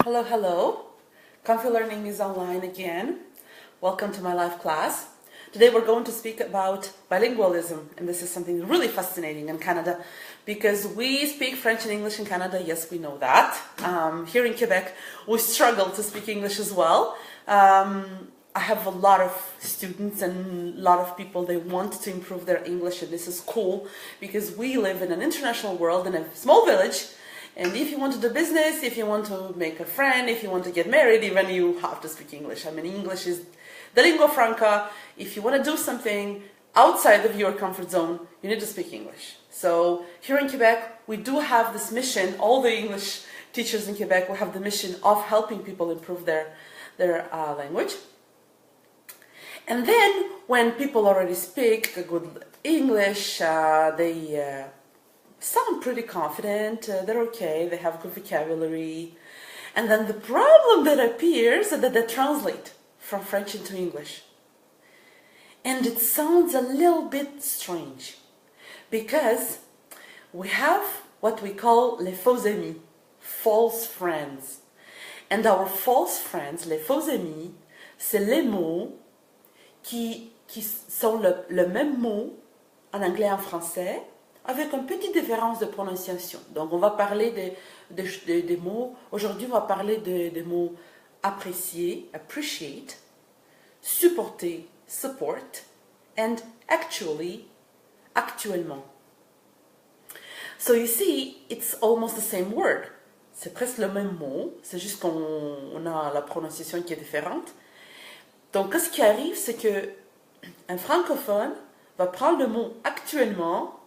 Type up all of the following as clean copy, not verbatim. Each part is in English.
Hello, hello. Comfy Learning is online again. Welcome to my live class. Today we're going to speak about bilingualism, and this is something really fascinating in Canada because we speak French and English in Canada. Yes, we know that. Here in Quebec, we struggle to speak English as well. I have a lot of students and a lot of people, they want to improve their English, and this is cool because we live in an international world in a small village. And if you want to do business, if you want to make a friend, if you want to get married, even you have to speak English. I mean, English is the lingua franca. If you want to do something outside of your comfort zone, you need to speak English. So here in Quebec, we do have this mission. All the English teachers in Quebec will have the mission of helping people improve their language. And then when people already speak good English, they sound pretty confident, they're okay, they have good vocabulary. And then the problem that appears is that they translate from French into English. And it sounds a little bit strange because we have what we call les faux-amis, false friends. And our false friends, les faux-amis, c'est les mots qui sont le même mot en anglais et en français, avec une petite différence de prononciation. Donc, on va parler des mots. Aujourd'hui, on va parler des mots apprécier, appreciate, supporter, support, and actually, actuellement. So you see, it's almost the same word. C'est presque le même mot, c'est juste qu'on a la prononciation qui est différente. Donc, ce qui arrive, c'est que un francophone va prendre le mot actuellement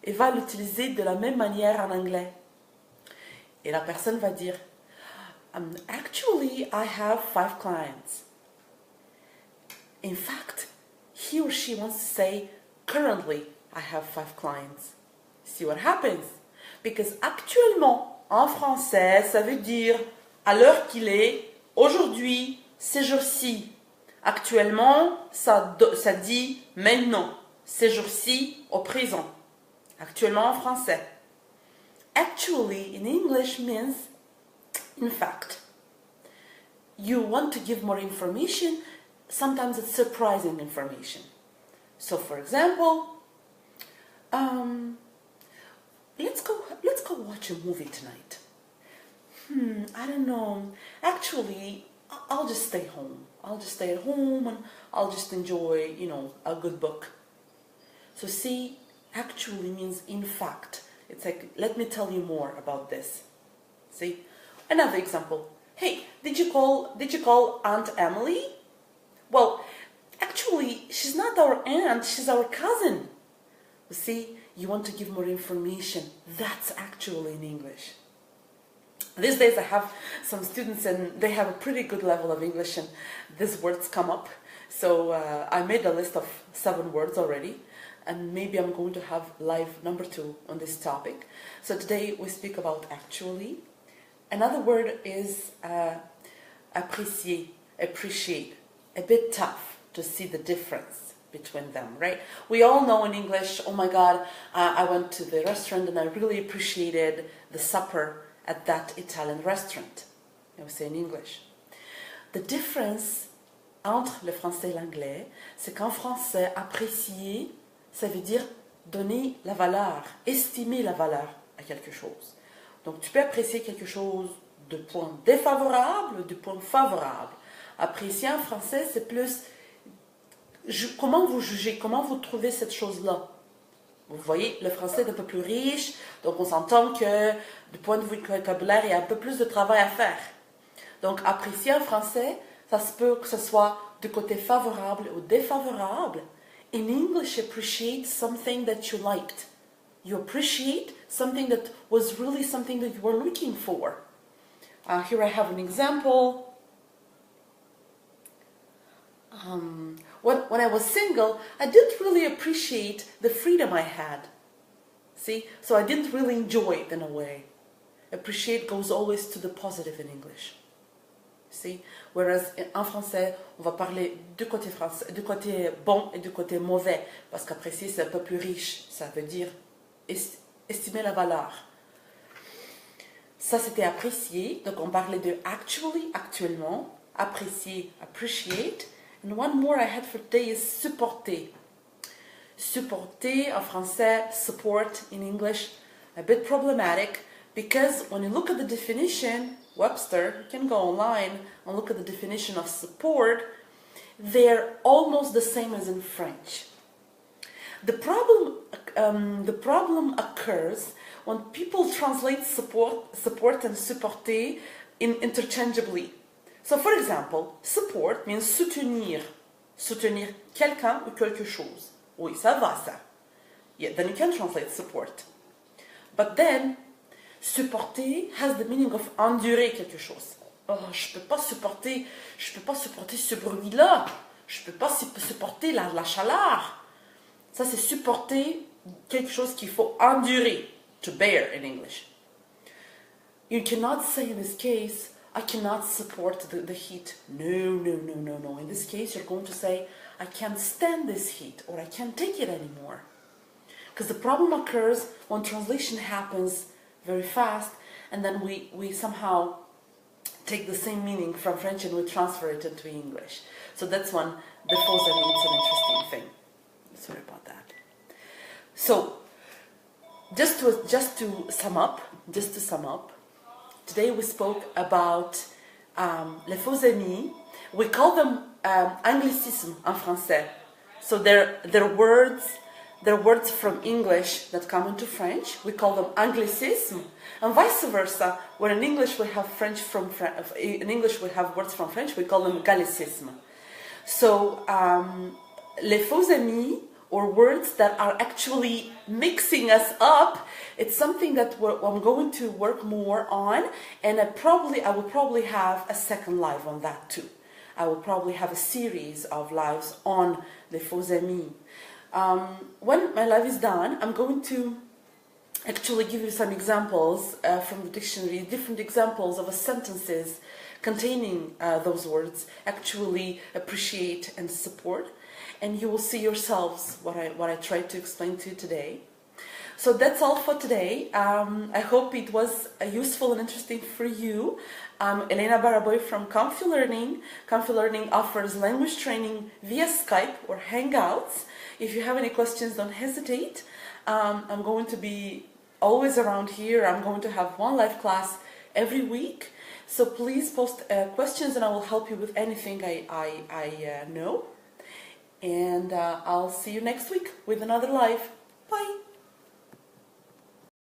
et va l'utiliser de la même manière en anglais. Et la personne va dire, actually, I have 5 clients. In fact, he or she wants to say, currently, I have 5 clients. See what happens? Because actuellement, en français, ça veut dire à l'heure qu'il est, aujourd'hui, ces jours-ci. Actuellement, ça dit maintenant, ces jours-ci, au présent. Actuellement en français. Actually in English means in fact. You want to give more information, sometimes it's surprising information. So for example, let's go watch a movie tonight. I don't know. Actually, I'll just stay home. I'll just stay at home and I'll just enjoy, a good book. So see, actually means in fact. It's like, let me tell you more about this. See? Another example. Hey, did you call Aunt Emily? Well, actually, she's not our aunt, she's our cousin. You see, you want to give more information. That's actually in English. These days I have some students and they have a pretty good level of English and these words come up. So I made a list of 7 words already. And maybe I'm going to have live number 2 on this topic. So today we speak about actually. Another word is apprécier, appreciate. A bit tough to see the difference between them, right? We all know in English, oh my God, I went to the restaurant and I really appreciated the supper at that Italian restaurant. I would say in English. The difference entre le français et l'anglais, c'est qu'en français, apprécier, ça veut dire donner la valeur, estimer la valeur à quelque chose. Donc tu peux apprécier quelque chose de point défavorable, de point favorable. Apprécier en français, c'est plus comment vous jugez, comment vous trouvez cette chose-là. Vous voyez, le français est un peu plus riche, donc on s'entend que du point de vue vocabulaire, il y a un peu plus de travail à faire. Donc apprécier en français, ça se peut que ce soit du côté favorable ou défavorable. In English, appreciate something that you liked. You appreciate something that was really something that you were looking for. Here I have an example. When I was single, I didn't really appreciate the freedom I had. See? So I didn't really enjoy it in a way. Appreciate goes always to the positive in English. See? Whereas en français, on va parler du côté bon et du côté mauvais, parce qu'apprécier c'est un peu plus riche, ça veut dire estimer la valeur. Ça, c'était apprécier. Donc, on parlait de actually, actuellement. Apprécier, appreciate. And one more I had for today is supporter. Supporter, en français, support in English, a bit problematic because when you look at the definition, Webster, you can go online and look at the definition of support, they're almost the same as in French. The problem occurs when people translate support and supporter interchangeably. So, for example, support means soutenir. Soutenir quelqu'un ou quelque chose. Oui, ça va, ça. Yeah, then you can translate support. But then, supporter has the meaning of endurer quelque chose. Oh, je peux pas supporter ce bruit-là. Je peux pas supporter la chaleur. Ça, c'est supporter quelque chose qu'il faut endurer. To bear in English. You cannot say in this case, I cannot support the heat. No. In this case, you're going to say, I can't stand this heat, or I can't take it anymore. Because the problem occurs when translation happens very fast, and then we somehow take the same meaning from French and we transfer it into English. So that's one, the faux-amis, it's an interesting thing. Sorry about that. So, just to sum up, today we spoke about les faux-amis. We call them anglicismes en français. So they're words from English that come into French. We call them anglicismes, and vice versa. When in English we have we have words from French, we call them gallicismes. So les faux-amis, or words that are actually mixing us up, it's something that I'm going to work more on, and I will probably have a second live on that too. I will probably have a series of lives on les faux-amis. When my live is done, I'm going to actually give you some examples from the dictionary, different examples of sentences containing those words, actually appreciate and support. And you will see yourselves what I tried to explain to you today. So that's all for today. I hope it was useful and interesting for you. I'm Elena Baraboy from Comfy Learning. Comfy Learning offers language training via Skype or Hangouts. If you have any questions, don't hesitate. I'm going to be always around here. I'm going to have one live class every week. So please post questions and I will help you with anything I know. And I'll see you next week with another live. Bye!